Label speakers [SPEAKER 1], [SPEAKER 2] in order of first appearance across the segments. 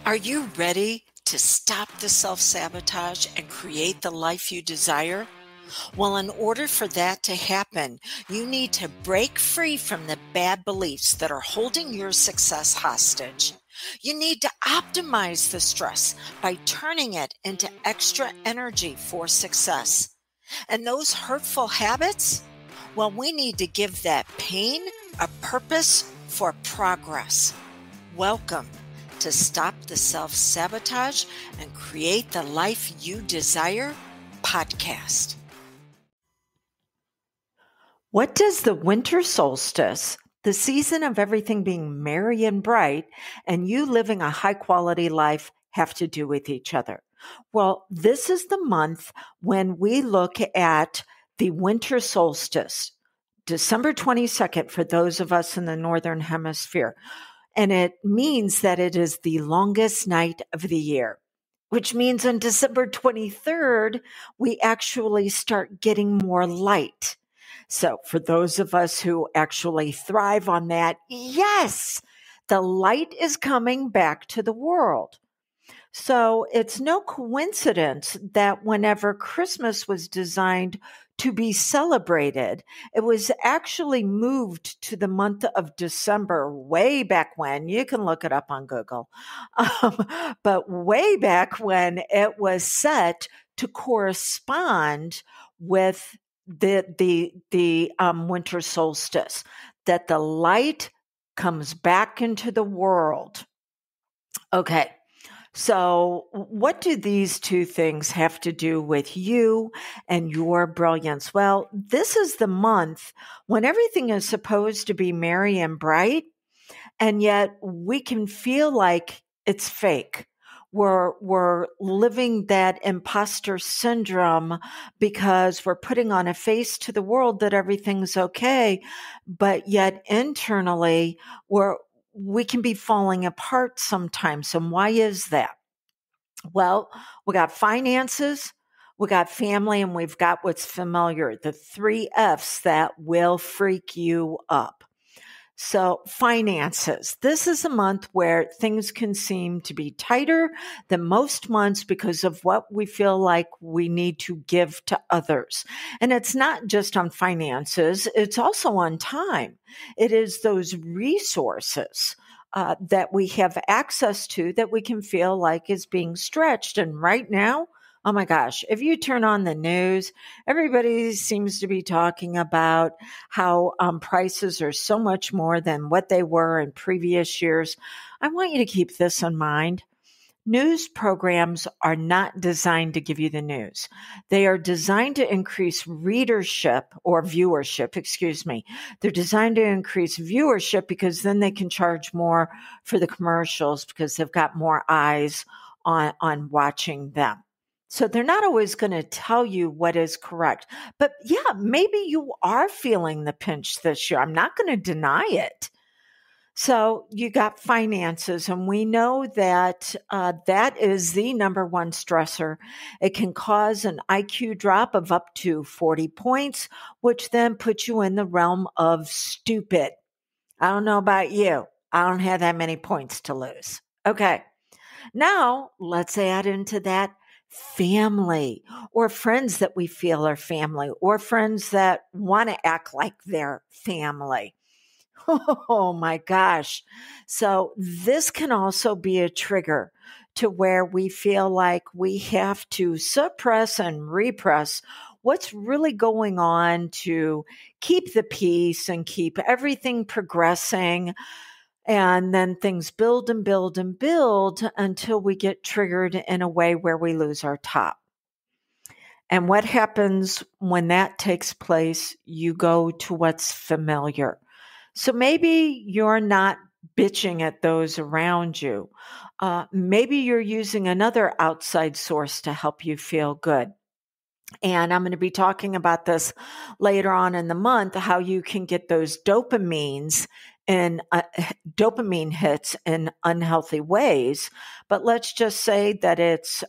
[SPEAKER 1] Are you ready to stop the self-sabotage and create the life you desire? Well, in order for that to happen, you need to break free from the bad beliefs that are holding your success hostage. You need to optimize the stress by turning it into extra energy for success. And those hurtful habits? Well, we need to give that pain a purpose for progress. Welcome to Stop the Self-Sabotage and Create the Life You Desire podcast. What does the winter solstice, the season of everything being merry and bright, and you living a high-quality life have to do with each other? Well, this is the month when we look at the winter solstice, December 22nd, for those of us in the Northern Hemisphere. And it means that it is the longest night of the year, which means on December 23rd, we actually start getting more light. So for those of us who actually thrive on that, yes, the light is coming back to the world. So it's no coincidence that whenever Christmas was designed to be celebrated, it was actually moved to the month of December way back when. You can look it up on Google. But way back when it was set to correspond with the winter solstice, that the light comes back into the world. Okay. So what do these two things have to do with you and your brilliance? Well, this is the month when everything is supposed to be merry and bright, and yet we can feel like it's fake. We're living that imposter syndrome because we're putting on a face to the world that everything's okay, but yet internally we can be falling apart sometimes. And why is that? Well, we got finances, we got family, and we've got what's familiar, the 3 F's that will freak you up. So finances, this is a month where things can seem to be tighter than most months because of what we feel like we need to give to others. And it's not just on finances, it's also on time. It is those resources that we have access to that we can feel like is being stretched. And right now, oh my gosh, if you turn on the news, everybody seems to be talking about how prices are so much more than what they were in previous years. I want you to keep this in mind. News programs are not designed to give you the news. They are designed to increase readership or viewership, excuse me. They're designed to increase viewership because then they can charge more for the commercials because they've got more eyes on watching them. So they're not always going to tell you what is correct. But yeah, maybe you are feeling the pinch this year. I'm not going to deny it. So you got finances, and we know that that is the number one stressor. It can cause an IQ drop of up to 40 points, which then puts you in the realm of stupid. I don't know about you. I don't have that many points to lose. Okay. Now let's add into that family or friends that we feel are family or friends that want to act like they're family. Oh my gosh. So this can also be a trigger to where we feel like we have to suppress and repress what's really going on to keep the peace and keep everything progressing. And then things build and build and build until we get triggered in a way where we lose our top. And what happens when that takes place? You go to what's familiar. So maybe you're not bitching at those around you. Maybe you're using another outside source to help you feel good. And I'm going to be talking about this later on in the month, how you can get those dopamine hits in unhealthy ways. But let's just say that it's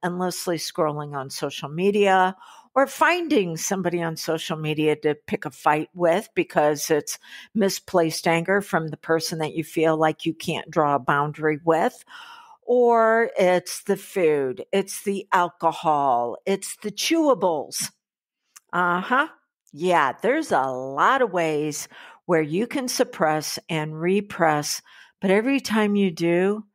[SPEAKER 1] endlessly scrolling on social media or finding somebody on social media to pick a fight with because it's misplaced anger from the person that you feel like you can't draw a boundary with. or it's the food, it's the alcohol, it's the chewables. Uh-huh. Yeah, there's a lot of ways where you can suppress and repress, but every time you do,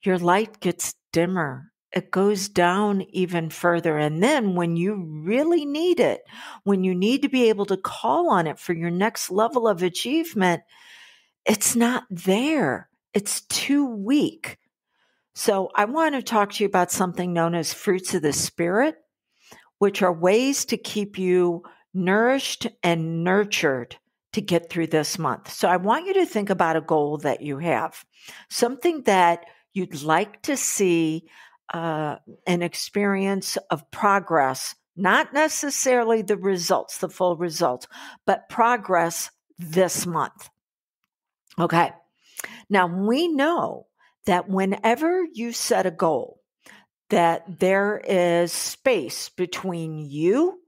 [SPEAKER 1] your light gets dimmer. It goes down even further. And then when you really need it, when you need to be able to call on it for your next level of achievement, it's not there. It's too weak. So I want to talk to you about something known as fruits of the spirit, which are ways to keep you nourished and nurtured to get through this month. So I want you to think about a goal that you have, something that you'd like to see an experience of progress, not necessarily the results, the full results, but progress this month. Okay. Now we know that whenever you set a goal, that there is space between you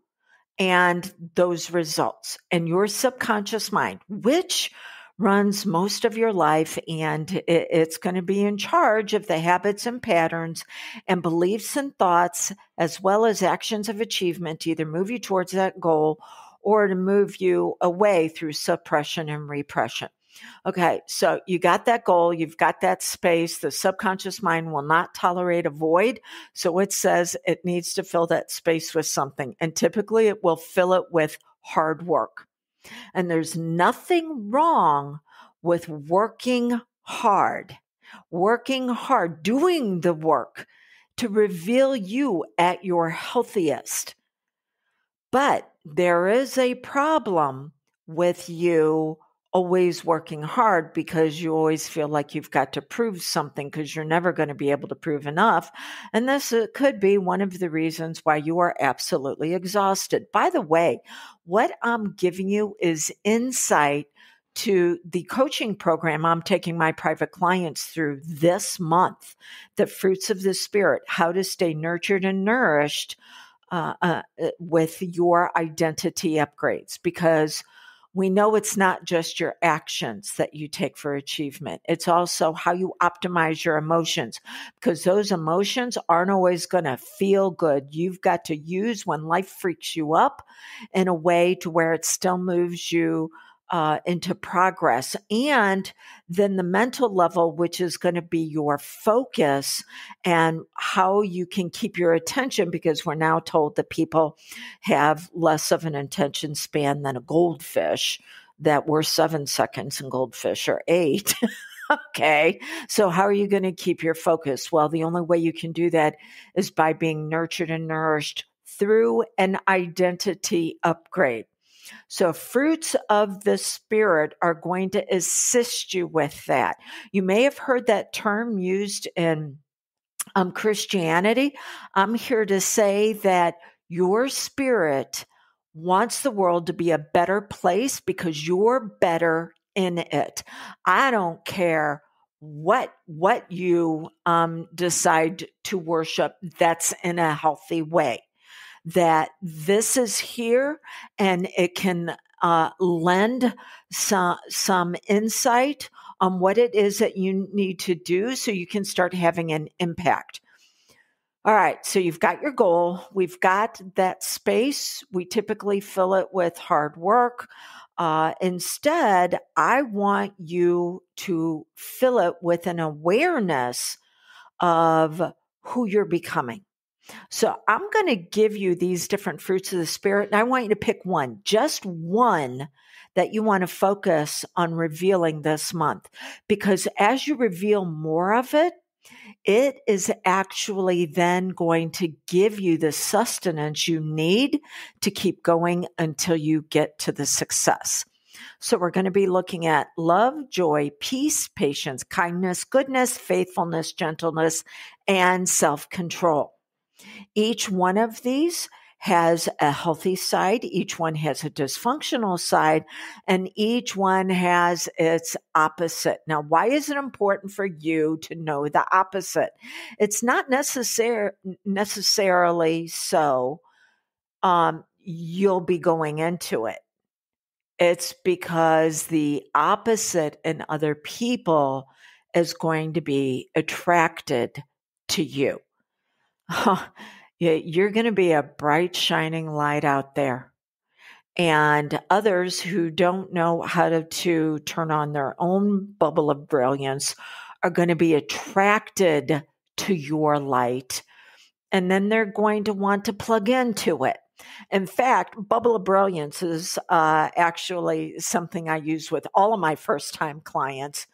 [SPEAKER 1] and those results and your subconscious mind, which runs most of your life, and it's going to be in charge of the habits and patterns and beliefs and thoughts, as well as actions of achievement to either move you towards that goal or to move you away through suppression and repression. Okay, so you got that goal, you've got that space. The subconscious mind will not tolerate a void. So it says it needs to fill that space with something. And typically it will fill it with hard work. And there's nothing wrong with working hard, doing the work to reveal you at your healthiest. But there is a problem with you always working hard because you always feel like you've got to prove something because you're never going to be able to prove enough. And this could be one of the reasons why you are absolutely exhausted. By the way, what I'm giving you is insight to the coaching program I'm taking my private clients through this month, the fruits of the spirit, how to stay nurtured and nourished with your identity upgrades, because we know it's not just your actions that you take for achievement. It's also how you optimize your emotions, because those emotions aren't always going to feel good. You've got to use when life freaks you up in a way to where it still moves you into progress. And then the mental level, which is going to be your focus and how you can keep your attention, because we're now told that people have less of an attention span than a goldfish, that we're 7 seconds and goldfish are 8. Okay. So how are you going to keep your focus? Well, the only way you can do that is by being nurtured and nourished through an identity upgrade. So fruits of the spirit are going to assist you with that. You may have heard that term used in Christianity. I'm here to say that your spirit wants the world to be a better place because you're better in it. I don't care what you decide to worship that's in a healthy way, that this is here and it can lend some insight on what it is that you need to do so you can start having an impact. All right, so you've got your goal. We've got that space. We typically fill it with hard work. Instead, I want you to fill it with an awareness of who you're becoming. So I'm going to give you these different fruits of the spirit, and I want you to pick one, just one that you want to focus on revealing this month. Because as you reveal more of it, it is actually then going to give you the sustenance you need to keep going until you get to the success. So we're going to be looking at love, joy, peace, patience, kindness, goodness, faithfulness, gentleness, and self-control. Each one of these has a healthy side. Each one has a dysfunctional side, and each one has its opposite. Now, why is it important for you to know the opposite? It's not necessarily so you'll be going into it. It's because the opposite in other people is going to be attracted to you. You're going to be a bright, shining light out there. And others who don't know how to turn on their own bubble of brilliance are going to be attracted to your light. And then they're going to want to plug into it. In fact, bubble of brilliance is actually something I use with all of my first time clients.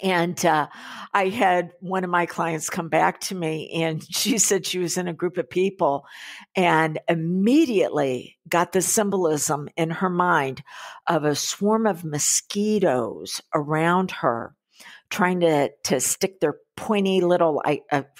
[SPEAKER 1] And I had one of my clients come back to me, and she said she was in a group of people and immediately got the symbolism in her mind of a swarm of mosquitoes around her, trying to stick their pointy little,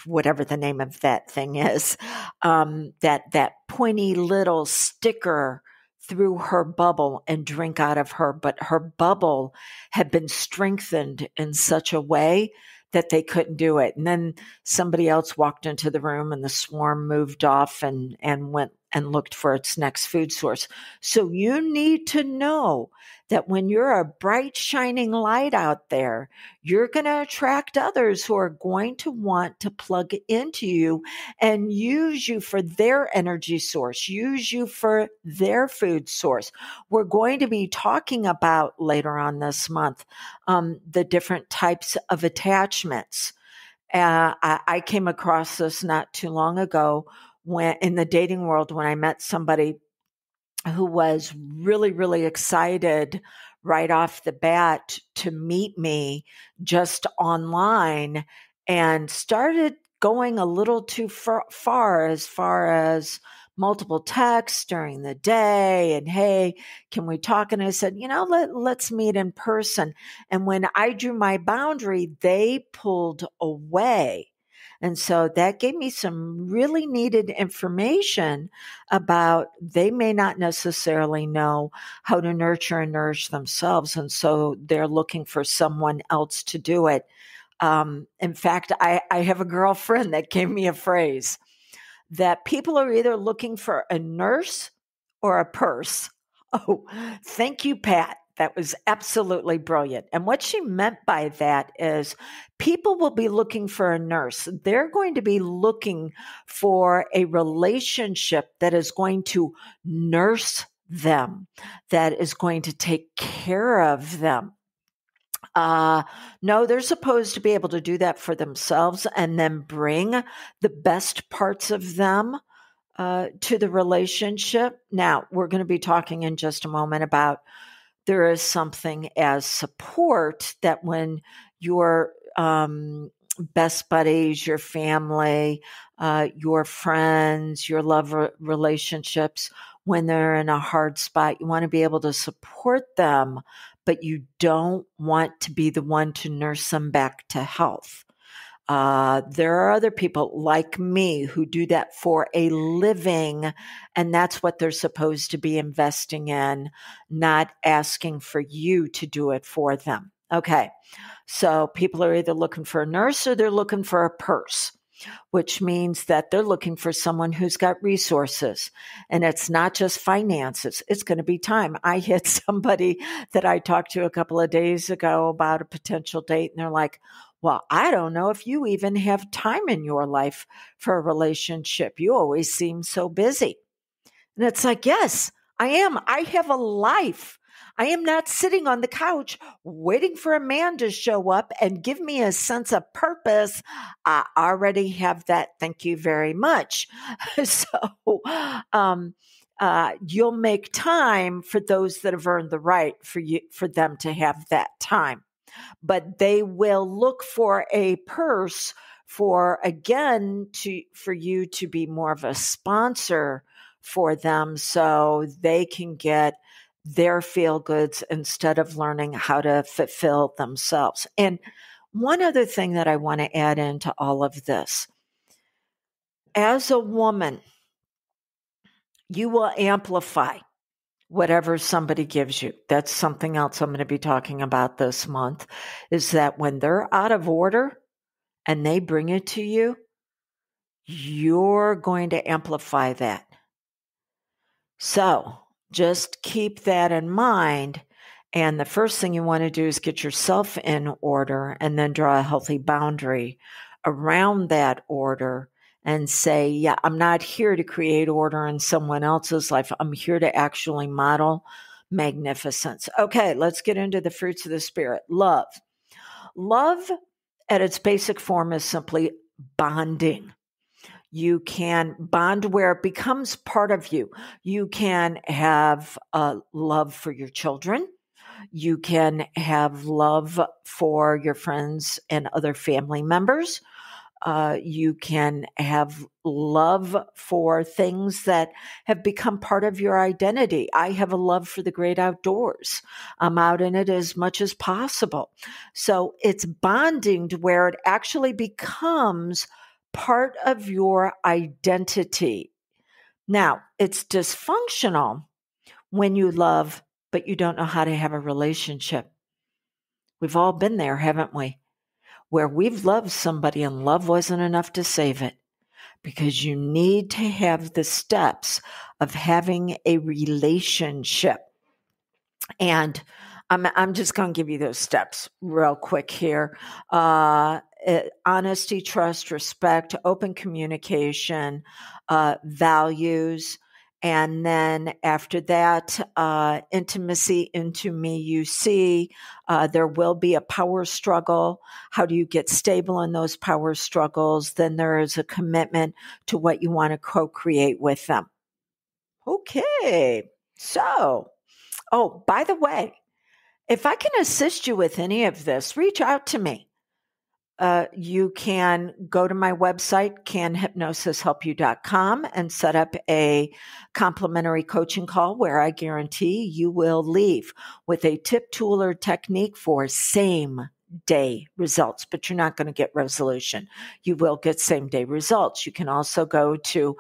[SPEAKER 1] whatever the name of that thing is, that pointy little sticker through her bubble and drink out of her. But her bubble had been strengthened in such a way that they couldn't do it. And then somebody else walked into the room and the swarm moved off and went and looked for its next food source. So you need to know that when you're a bright, shining light out there, you're going to attract others who are going to want to plug into you and use you for their energy source, use you for their food source. We're going to be talking about later on this month the different types of attachments. I came across this not too long ago when in the dating world when I met somebody who was really, really excited right off the bat to meet me just online and started going a little too far as multiple texts during the day and, hey, can we talk? And I said, let's meet in person. And when I drew my boundary, they pulled away. And so that gave me some really needed information about they may not necessarily know how to nurture and nourish themselves. And so they're looking for someone else to do it. In fact, I have a girlfriend that gave me a phrase that people are either looking for a nurse or a purse. Oh, thank you, Pat. That was absolutely brilliant. And what she meant by that is people will be looking for a nurse. They're going to be looking for a relationship that is going to nurse them, that is going to take care of them. No, they're supposed to be able to do that for themselves and then bring the best parts of them to the relationship. Now, we're going to be talking in just a moment about there is something as support that when your best buddies, your family, your friends, your love relationships, when they're in a hard spot, you want to be able to support them, but you don't want to be the one to nurse them back to health. There are other people like me who do that for a living, and that's what they're supposed to be investing in, not asking for you to do it for them. Okay. So people are either looking for a nurse or they're looking for a purse, which means that they're looking for someone who's got resources. And it's not just finances. It's going to be time. I had somebody that I talked to a couple of days ago about a potential date, and they're like, well, I don't know if you even have time in your life for a relationship. You always seem so busy. And it's like, yes, I am. I have a life. I am not sitting on the couch waiting for a man to show up and give me a sense of purpose. I already have that. Thank you very much. So, you'll make time for those that have earned the right for them to have that time. But they will look for a purse for you to be more of a sponsor for them so they can get their feel goods instead of learning how to fulfill themselves. And one other thing that I want to add into all of this, as a woman, you will amplify whatever somebody gives you. That's something else I'm going to be talking about this month, is that when they're out of order and they bring it to you, you're going to amplify that. So just keep that in mind And the first thing you want to do is get yourself in order and then draw a healthy boundary around that order and say, yeah, I'm not here to create order in someone else's life. I'm here to actually model magnificence. Okay, let's get into the fruits of the Spirit. Love. Love at its basic form is simply bonding. You can bond where it becomes part of you. You can have love for your children. You can have love for your friends and other family members. You can have love for things that have become part of your identity. I have a love for the great outdoors. I'm out in it as much as possible. So it's bonding to where it actually becomes part of your identity. Now, it's dysfunctional when you love, but you don't know how to have a relationship. We've all been there, haven't we? Where we've loved somebody and love wasn't enough to save it, because you need to have the steps of having a relationship. And I'm just going to give you those steps real quick here. Honesty, trust, respect, open communication, values. And then after that, intimacy, into me, you see, there will be a power struggle. How do you get stable in those power struggles? Then there is a commitment to what you want to co-create with them. Okay. So, oh, by the way, if I can assist you with any of this, reach out to me. You can go to my website, canhypnosishelpyou.com, and set up a complimentary coaching call where I guarantee you will leave with a tip, tool, or technique for same day results, but you're not going to get resolution. You will get same day results. You can also go to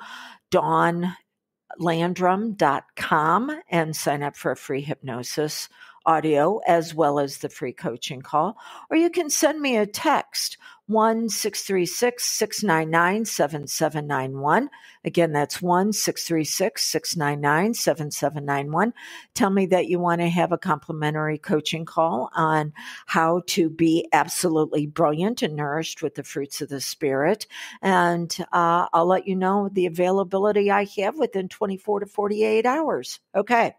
[SPEAKER 1] dawnlandrum.com and sign up for a free hypnosis audio as well as the free coaching call. Or you can send me a text, 1-636-699-7791. Again, that's 1-636-699-7791. Tell me that you want to have a complimentary coaching call on how to be absolutely brilliant and nourished with the fruits of the Spirit. And I'll let you know the availability I have within 24 to 48 hours. Okay.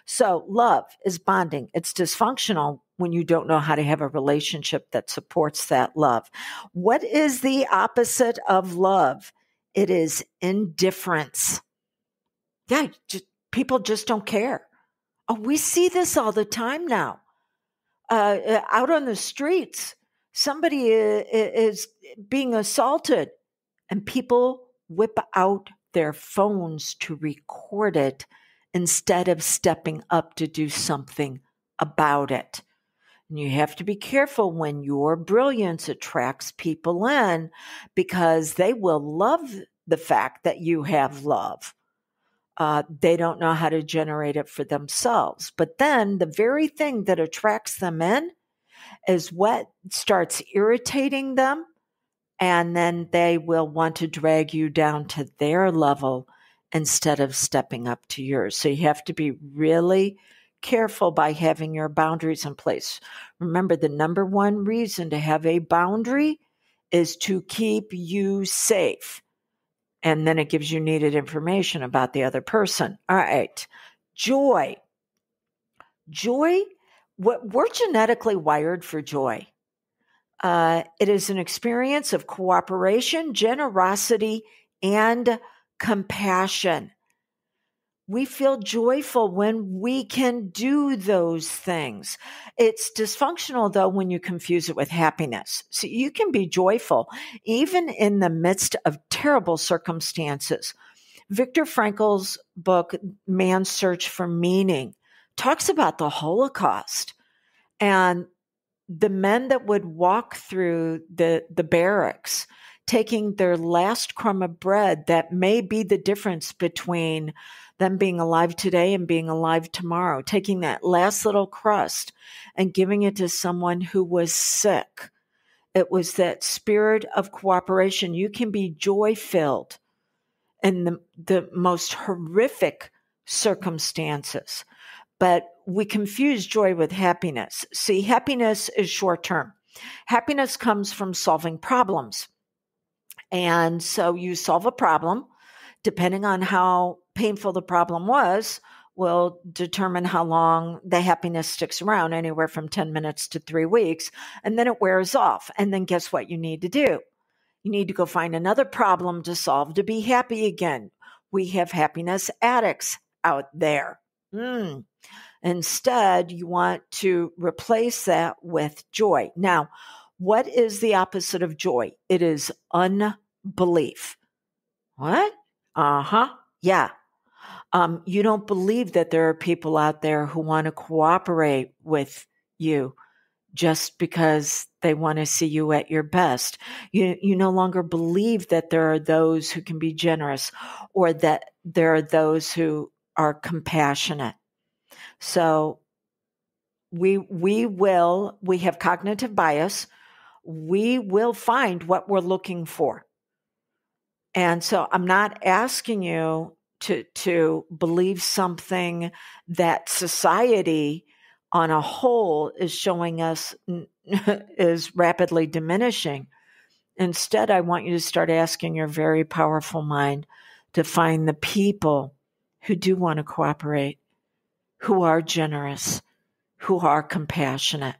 [SPEAKER 1] So love is bonding. It's dysfunctional when you don't know how to have a relationship that supports that love. What is the opposite of love? It is indifference. Yeah, people just don't care. Oh, we see this all the time now. Out on the streets, somebody is being assaulted and people whip out their phones to record it instead of stepping up to do something about it. And you have to be careful when your brilliance attracts people in, because they will love the fact that you have love. They don't know how to generate it for themselves. But then the very thing that attracts them in is what starts irritating them. And then they will want to drag you down to their level instead of stepping up to yours. So you have to be really careful by having your boundaries in place. Remember, the number one reason to have a boundary is to keep you safe. And then it gives you needed information about the other person. All right. Joy. Joy, we're genetically wired for joy. It is an experience of cooperation, generosity, and compassion. We feel joyful when we can do those things. It's dysfunctional, though, when you confuse it with happiness. So you can be joyful even in the midst of terrible circumstances. Viktor Frankl's book, Man's Search for Meaning, talks about the Holocaust and the men that would walk through the barracks, taking their last crumb of bread that may be the difference between them being alive today and being alive tomorrow, taking that last little crust and giving it to someone who was sick. It was that spirit of cooperation. You can be joy-filled in the most horrific circumstances. but we confuse joy with happiness. See, happiness is short term. Happiness comes from solving problems. And so you solve a problem, depending on how painful the problem was, will determine how long the happiness sticks around, anywhere from 10 minutes to 3 weeks. And then it wears off. And then guess what you need to do? You need to go find another problem to solve to be happy again. We have happiness addicts out there. Instead, you want to replace that with joy. Now, what is the opposite of joy? It is unbelief. What? Yeah. You don't believe that there are people out there who want to cooperate with you just because they want to see you at your best. You no longer believe that there are those who can be generous or that there are those who are compassionate. So we have cognitive bias. We will find what we're looking for. And so I'm not asking you to believe something that society on a whole is showing us is rapidly diminishing. Instead, I want you to start asking your very powerful mind to find the people who do want to cooperate, who are generous, who are compassionate.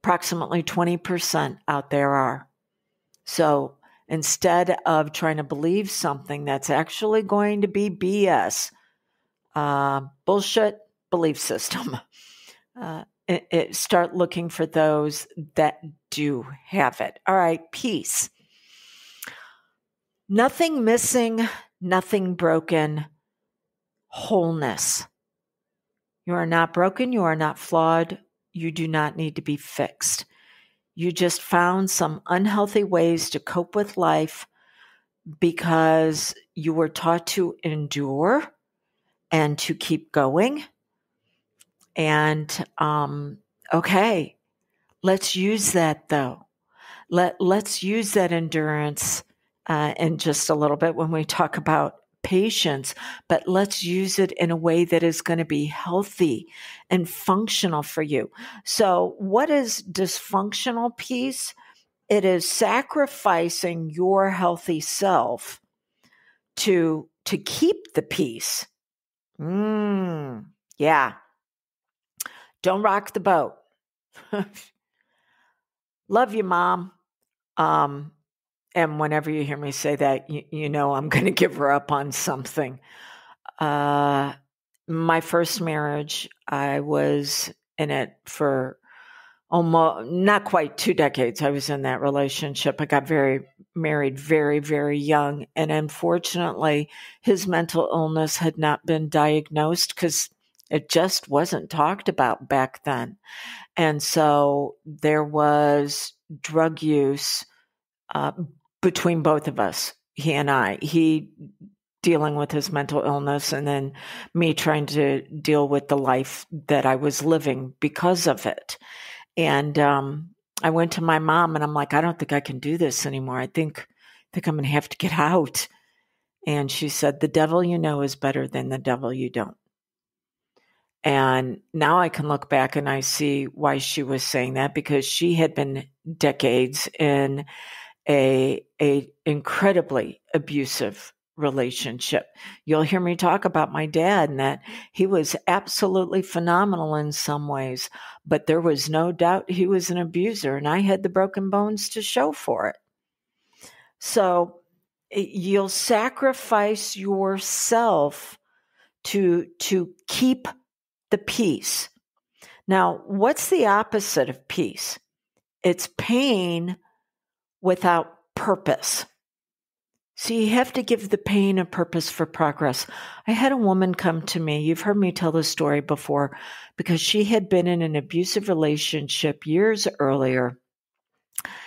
[SPEAKER 1] Approximately 20% out there are. So instead of trying to believe something that's actually going to be BS, bullshit belief system, start looking for those that do have it. All right, peace. Nothing missing, nothing broken, wholeness. You are not broken, you are not flawed, you do not need to be fixed. You just found some unhealthy ways to cope with life because you were taught to endure and to keep going. And, okay, let's use that though. Let's use that endurance in just a little bit when we talk about patience, but let's use it in a way that is going to be healthy and functional for you. So what is dysfunctional peace? It is sacrificing your healthy self to keep the peace. Yeah. Don't rock the boat. Love you, Mom. And whenever you hear me say that, you know I'm going to give her up on something. My first marriage, I was in it for almost not quite 2 decades. I was in that relationship. I got married very, very young. And unfortunately, his mental illness had not been diagnosed because it just wasn't talked about back then. And so there was drug use between both of us, he and I. He dealing with his mental illness and then me trying to deal with the life that I was living because of it. And I went to my mom and I'm like, I don't think I can do this anymore. I think I'm going to have to get out. And she said, the devil you know is better than the devil you don't. And now I can look back and I see why she was saying that, because she had been decades in a incredibly abusive relationship. You'll hear me talk about my dad and that he was absolutely phenomenal in some ways, but there was no doubt he was an abuser, and I had the broken bones to show for it. So you'll sacrifice yourself to keep the peace. Now, what's the opposite of peace? It's pain without purpose. So you have to give the pain a purpose for progress. I had a woman come to me. You've heard me tell this story before, because she had been in an abusive relationship years earlier,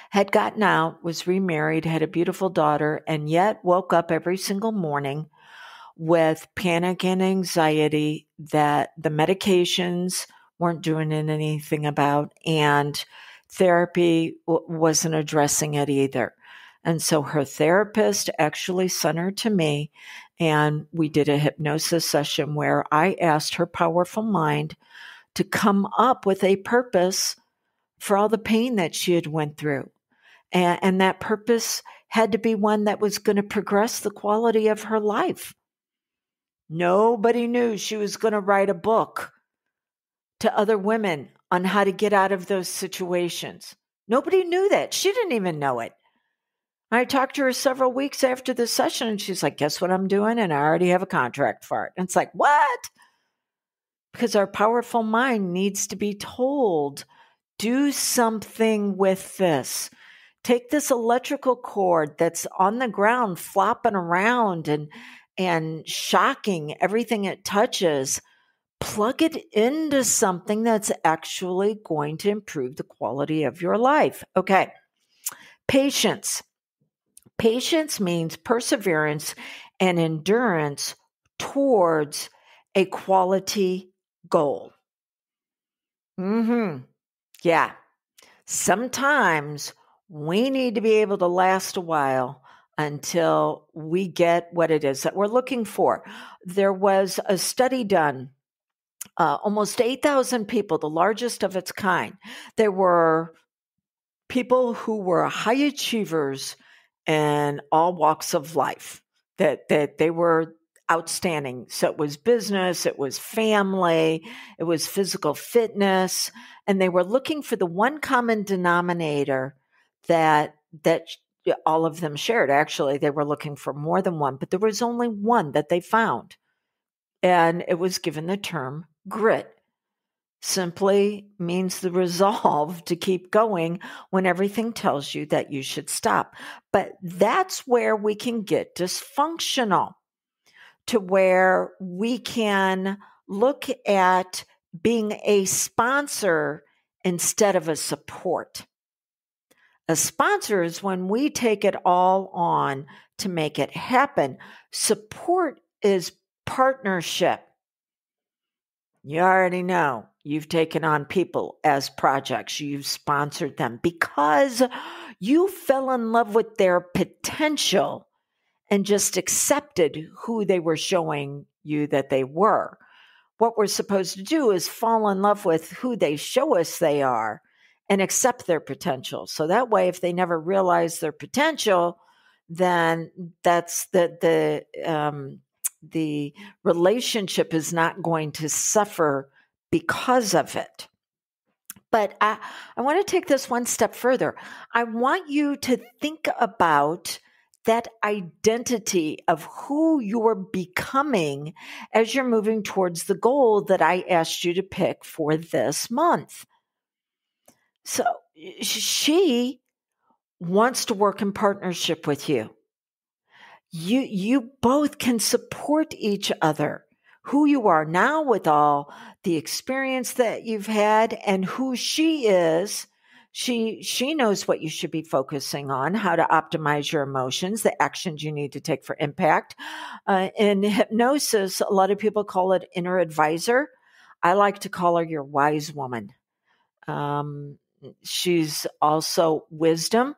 [SPEAKER 1] had gotten out, was remarried, had a beautiful daughter, and yet woke up every single morning with panic and anxiety that the medications weren't doing anything about, and therapy wasn't addressing it either. And so her therapist actually sent her to me And we did a hypnosis session where I asked her powerful mind to come up with a purpose for all the pain that she had went through. And that purpose had to be one that was going to progress the quality of her life. Nobody knew she was going to write a book to other women on how to get out of those situations. Nobody knew that. She didn't even know it. I talked to her several weeks after the session, and she's like, guess what I'm doing? And I already have a contract for it. And it's like, what? Because our powerful mind needs to be told, do something with this. Take this electrical cord that's on the ground, flopping around and shocking everything it touches, plug it into something that's actually going to improve the quality of your life. Okay. Patience. Patience means perseverance and endurance towards a quality goal. Yeah. Sometimes we need to be able to last a while until we get what it is that we're looking for. There was a study done, almost 8,000 people, the largest of its kind. There were people who were high achievers in all walks of life, that they were outstanding. So it was business, it was family, it was physical fitness, and they were looking for the one common denominator that all of them shared. Actually, they were looking for more than one, but there was only one that they found. And it was given the term grit. Simply means the resolve to keep going when everything tells you that you should stop. But that's where we can get dysfunctional, to where we can look at being a sponsor instead of a support. A sponsor is when we take it all on to make it happen. Support is partnership. You already know you've taken on people as projects. You've sponsored them because you fell in love with their potential and just accepted who they were showing you that they were. What we're supposed to do is fall in love with who they show us they are and accept their potential. So that way, if they never realize their potential, then that's the relationship is not going to suffer because of it. But I want to take this one step further. I want you to think about that identity of who you're becoming as you're moving towards the goal that I asked you to pick for this month. So she wants to work in partnership with you. You both can support each other, who you are now with all the experience that you've had and who she is. She knows what you should be focusing on, how to optimize your emotions, the actions you need to take for impact. In hypnosis, a lot of people call it inner advisor. I like to call her your wise woman. She's also wisdom.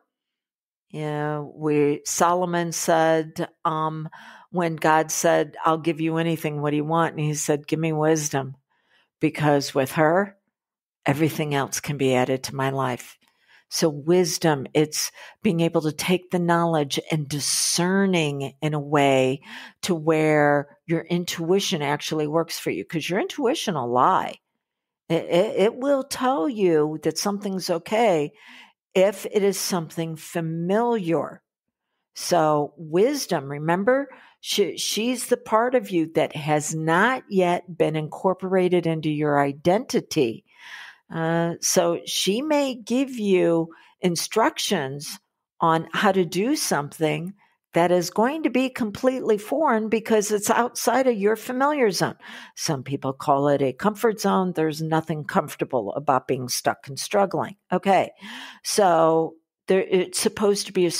[SPEAKER 1] Yeah, Solomon said, when God said, I'll give you anything, what do you want? And he said, give me wisdom, because with her, everything else can be added to my life. So wisdom, it's being able to take the knowledge and discerning in a way to where your intuition actually works for you, because your intuition will lie. It will tell you that something's okay if it is something familiar. So wisdom, remember, she's the part of you that has not yet been incorporated into your identity. So she may give you instructions on how to do something that is going to be completely foreign because it's outside of your familiar zone. Some people call it a comfort zone. There's nothing comfortable about being stuck and struggling. Okay. So it's supposed to be a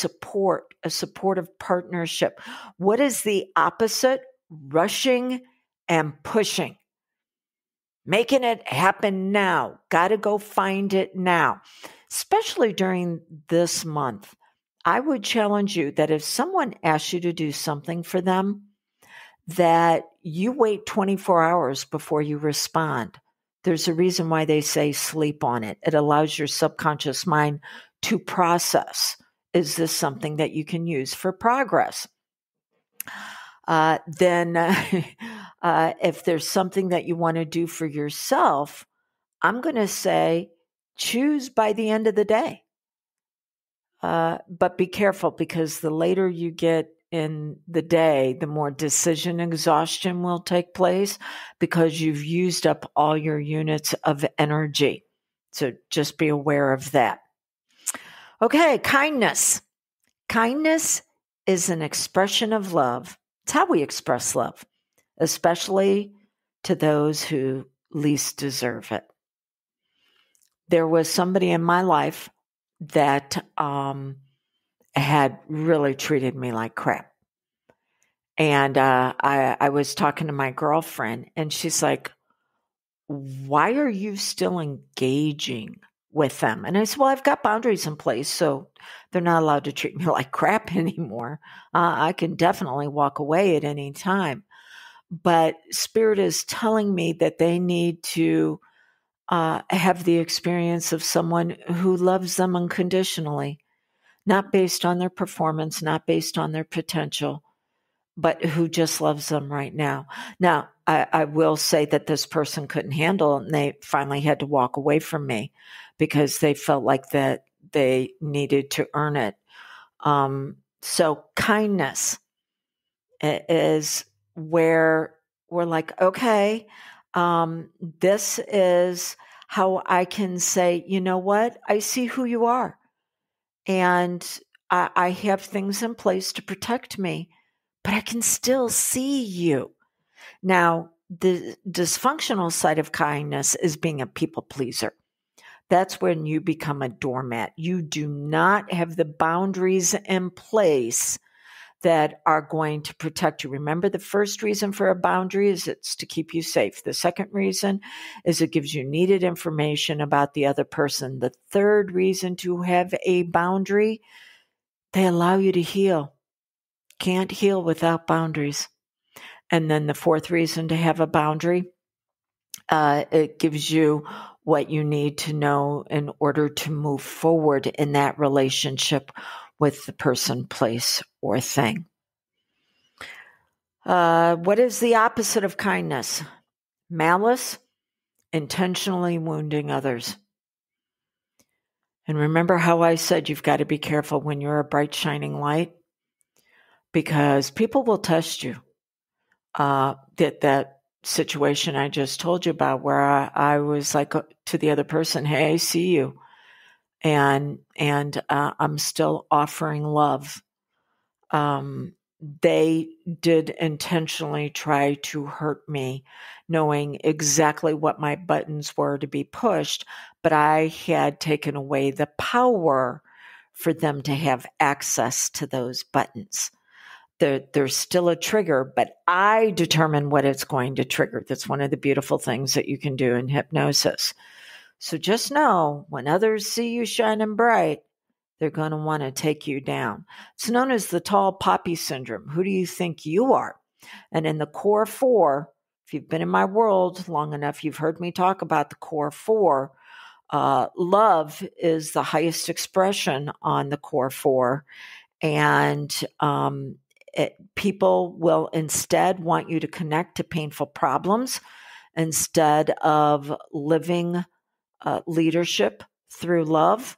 [SPEAKER 1] supportive partnership. What is the opposite? Rushing and pushing. Making it happen now. Got to go find it now. Especially during this month, I would challenge you that if someone asks you to do something for them, that you wait 24 hours before you respond. There's a reason why they say sleep on it. It allows your subconscious mind to process. Is this something that you can use for progress? Then if there's something that you want to do for yourself, I'm going to say choose by the end of the day. But be careful, because the later you get in the day, the more decision exhaustion will take place, because you've used up all your units of energy. So just be aware of that. Okay, kindness. Kindness is an expression of love. It's how we express love, especially to those who least deserve it. There was somebody in my life that had really treated me like crap. And I was talking to my girlfriend, and she's like, why are you still engaging with them? And I said, well, I've got boundaries in place, so they're not allowed to treat me like crap anymore. I can definitely walk away at any time. But Spirit is telling me that they need to have the experience of someone who loves them unconditionally, not based on their performance, not based on their potential, but who just loves them right now. Now, I will say that this person couldn't handle it, and they finally had to walk away from me because they felt like that they needed to earn it. So kindness is where we're like, okay, this is how I can say, you know what? I see who you are. And I have things in place to protect me, but I can still see you. Now, the dysfunctional side of kindness is being a people pleaser. That's when you become a doormat. You do not have the boundaries in place that are going to protect you. Remember, the first reason for a boundary is it's to keep you safe. The second reason is it gives you needed information about the other person. The third reason to have a boundary, they allow you to heal. Can't heal without boundaries. And then the fourth reason to have a boundary, it gives you what you need to know in order to move forward in that relationship with the person, place, or thing. What is the opposite of kindness? Malice, intentionally wounding others. And remember how I said you've got to be careful when you're a bright, shining light, because people will test you. That situation I just told you about, where I was like to the other person, hey, I see you. And I'm still offering love. They did intentionally try to hurt me, knowing exactly what my buttons were to be pushed, but I had taken away the power for them to have access to those buttons. There's still a trigger, but I determine what it's going to trigger. That's one of the beautiful things that you can do in hypnosis. So just know, when others see you shining bright, they're going to want to take you down. It's known as the tall poppy syndrome. Who do you think you are? And in the core four, if you've been in my world long enough, you've heard me talk about the core four. Love is the highest expression on the core four. And people will instead want you to connect to painful problems instead of living leadership through love.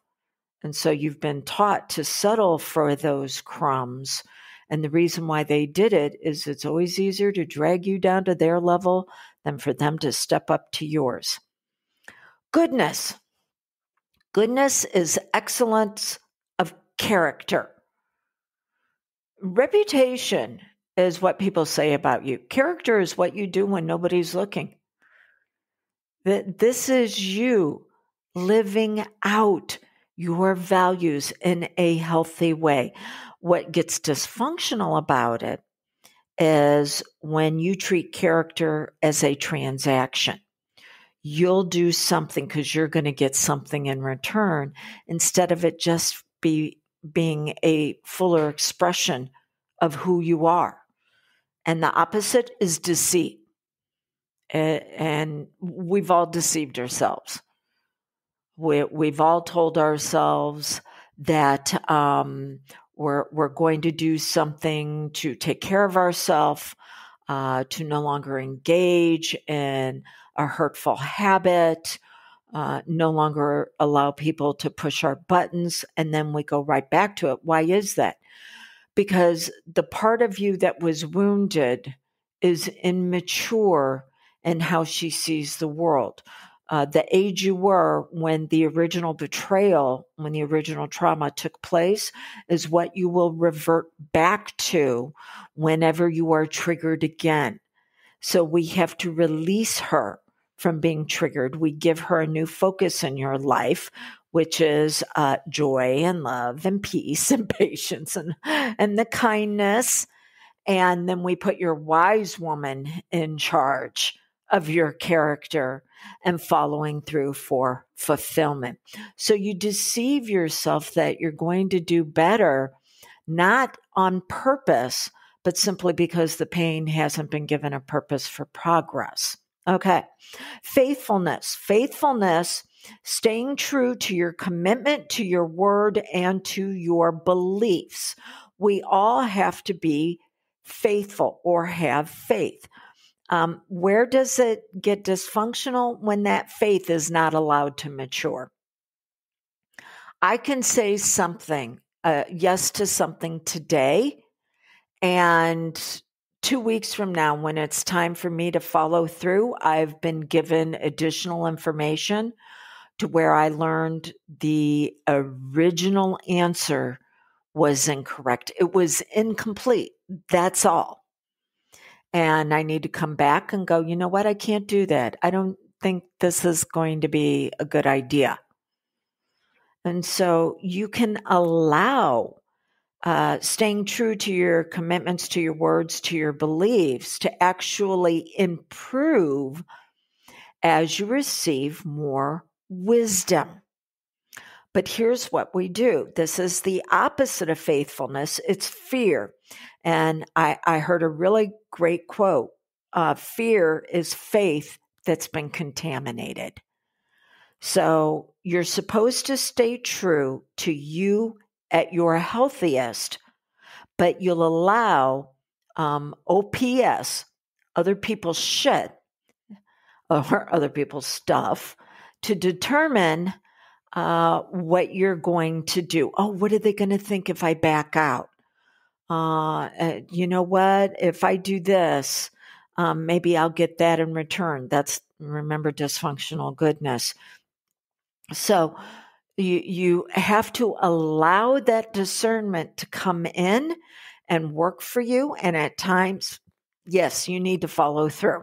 [SPEAKER 1] And so you've been taught to settle for those crumbs. And the reason why they did it is it's always easier to drag you down to their level than for them to step up to yours. Goodness. Goodness is excellence of character. Reputation is what people say about you. Character is what you do when nobody's looking. This is you living out your values in a healthy way. What gets dysfunctional about it is when you treat character as a transaction. You'll do something because you're going to get something in return, instead of it just being a fuller expression of who you are. And the opposite is deceit. And we've all deceived ourselves. We've all told ourselves that we're going to do something to take care of ourselves, to no longer engage in a hurtful habit, no longer allow people to push our buttons, and then we go right back to it. Why is that? Because the part of you that was wounded is immature in how she sees the world. The age you were when the original betrayal, when the original trauma took place, is what you will revert back to whenever you are triggered again. So we have to release her from being triggered. We give her a new focus in your life, which is joy and love and peace and patience and the kindness. And then we put your wise woman in charge of your character and following through for fulfillment. So you deceive yourself that you're going to do better, not on purpose, but simply because the pain hasn't been given a purpose for progress. Okay. Faithfulness, staying true to your commitment, to your word, and to your beliefs. We all have to be faithful or have faith. Where does it get dysfunctional? When that faith is not allowed to mature. I can say something, yes to something today, and 2 weeks from now, when it's time for me to follow through, I've been given additional information to where I learned the original answer was incorrect. It was incomplete. That's all. And I need to come back and go, you know what? I can't do that. I don't think this is going to be a good idea. And so you can allow staying true to your commitments, to your words, to your beliefs to actually improve as you receive more wisdom. But here's what we do. This is the opposite of faithfulness. It's fear. And I heard a really great quote. Fear is faith that's been contaminated. So you're supposed to stay true to you at your healthiest, but you'll allow OPS, other people's shit, or other people's stuff, to determine what you're going to do. Oh, what are they going to think if I back out? You know what? If I do this, maybe I'll get that in return. Remember, dysfunctional goodness. So you have to allow that discernment to come in and work for you. And at times, yes, you need to follow through.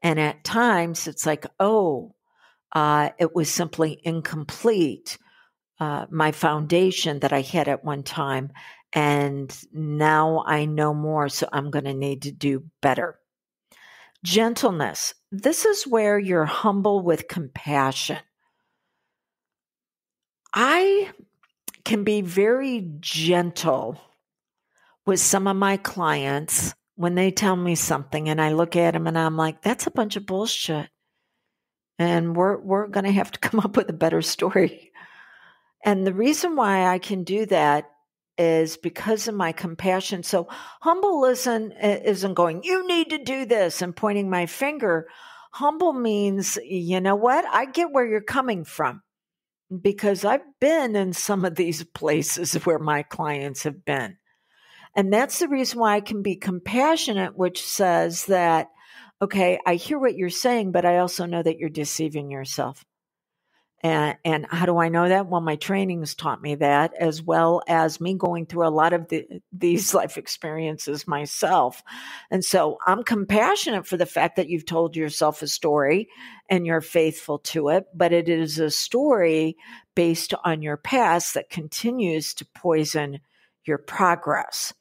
[SPEAKER 1] And at times it's like, it was simply incomplete. My foundation that I had at one time. And now I know more, so I'm going to need to do better. Gentleness. This is where you're humble with compassion. I can be very gentle with some of my clients when they tell me something and I look at them and I'm like, that's a bunch of bullshit. And we're going to have to come up with a better story. And the reason why I can do that is because of my compassion. So humble isn't going, you need to do this and pointing my finger. Humble means, you know what? I get where you're coming from because I've been in some of these places where my clients have been. And that's the reason why I can be compassionate, which says that, okay, I hear what you're saying, but I also know that you're deceiving yourself. And how do I know that? Well, my trainings taught me that, as well as me going through a lot of these life experiences myself. And so I'm compassionate for the fact that you've told yourself a story and you're faithful to it, but it is a story based on your past that continues to poison your progress.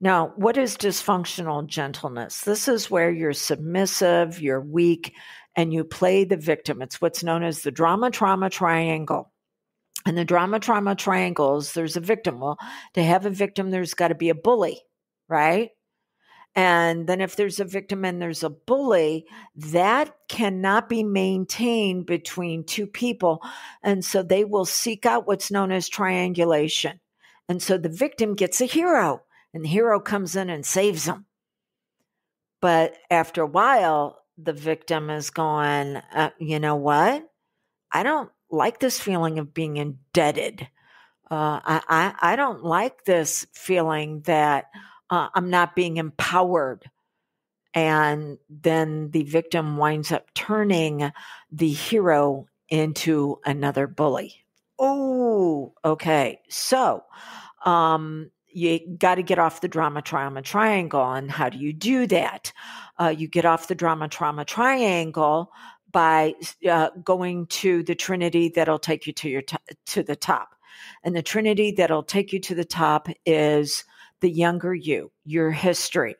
[SPEAKER 1] Now, what is dysfunctional gentleness? This is where you're submissive, you're weak, and you play the victim. It's what's known as the drama-trauma triangle. And the drama-trauma triangles, there's a victim. Well, to have a victim, there's got to be a bully, right? And then if there's a victim and there's a bully, that cannot be maintained between two people. And so they will seek out what's known as triangulation. And so the victim gets a hero, and the hero comes in and saves them. But after a while, the victim is going, you know what? I don't like this feeling of being indebted. I don't like this feeling that I'm not being empowered. And then the victim winds up turning the hero into another bully. Oh, okay. So, you got to get off the drama trauma triangle. And how do you do that? You get off the drama trauma triangle by going to the trinity that'll take you to the top. And the trinity that'll take you to the top is the younger you, your history.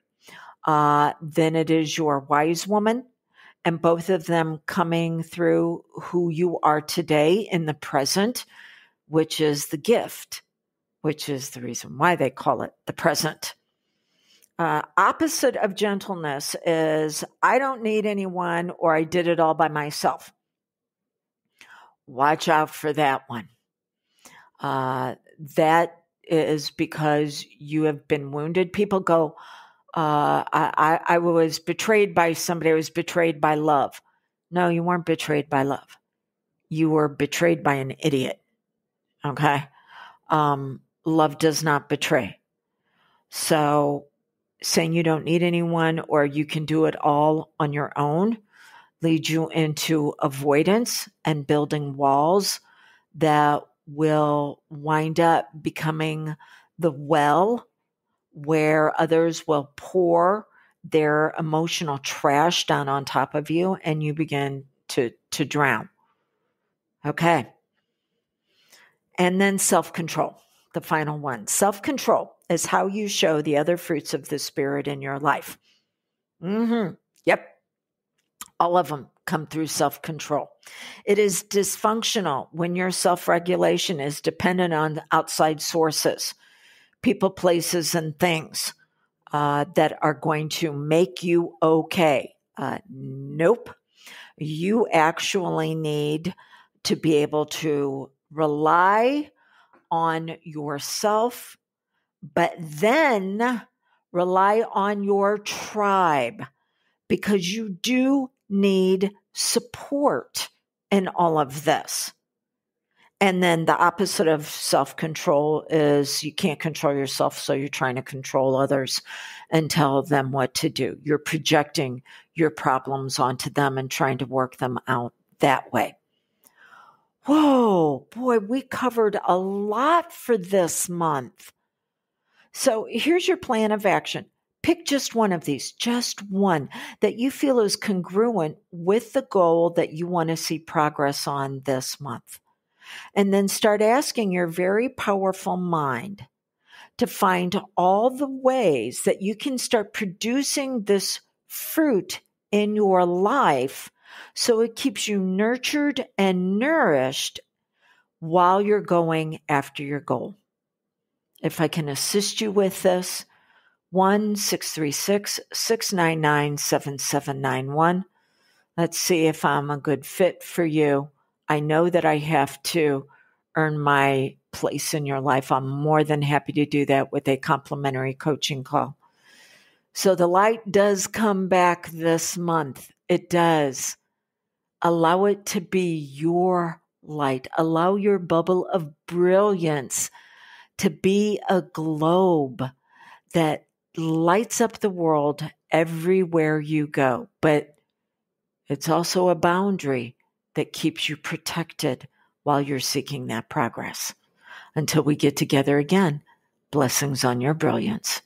[SPEAKER 1] Then it is your wise woman, and both of them coming through who you are today in the present, which is the gift, which is the reason why they call it the present. Opposite of gentleness is I don't need anyone, or I did it all by myself. Watch out for that one. That is because you have been wounded. People go, I was betrayed by somebody. I was betrayed by love. No, you weren't betrayed by love. You were betrayed by an idiot. Okay. Love does not betray. So saying you don't need anyone or you can do it all on your own leads you into avoidance and building walls that will wind up becoming the well where others will pour their emotional trash down on top of you and you begin to drown. Okay. And then self-control, the final one. Self-control is how you show the other fruits of the Spirit in your life. Yep. All of them come through self-control. It is dysfunctional when your self-regulation is dependent on outside sources, people, places, and things that are going to make you okay. Nope. You actually need to be able to rely on yourself, but then rely on your tribe, because you do need support in all of this. And then the opposite of self-control is you can't control yourself, so you're trying to control others and tell them what to do. You're projecting your problems onto them and trying to work them out that way. Whoa, boy, we covered a lot for this month. So here's your plan of action. Pick just one of these, just one that you feel is congruent with the goal that you want to see progress on this month. And then start asking your very powerful mind to find all the ways that you can start producing this fruit in your life so it keeps you nurtured and nourished while you're going after your goal. If I can assist you with this, 1-636-699-7791. Let's see if I'm a good fit for you. I know that I have to earn my place in your life. I'm more than happy to do that with a complimentary coaching call. So the light does come back this month. It does. Allow it to be your light. Allow your bubble of brilliance to be a globe that lights up the world everywhere you go. But it's also a boundary that keeps you protected while you're seeking that progress. Until we get together again, blessings on your brilliance.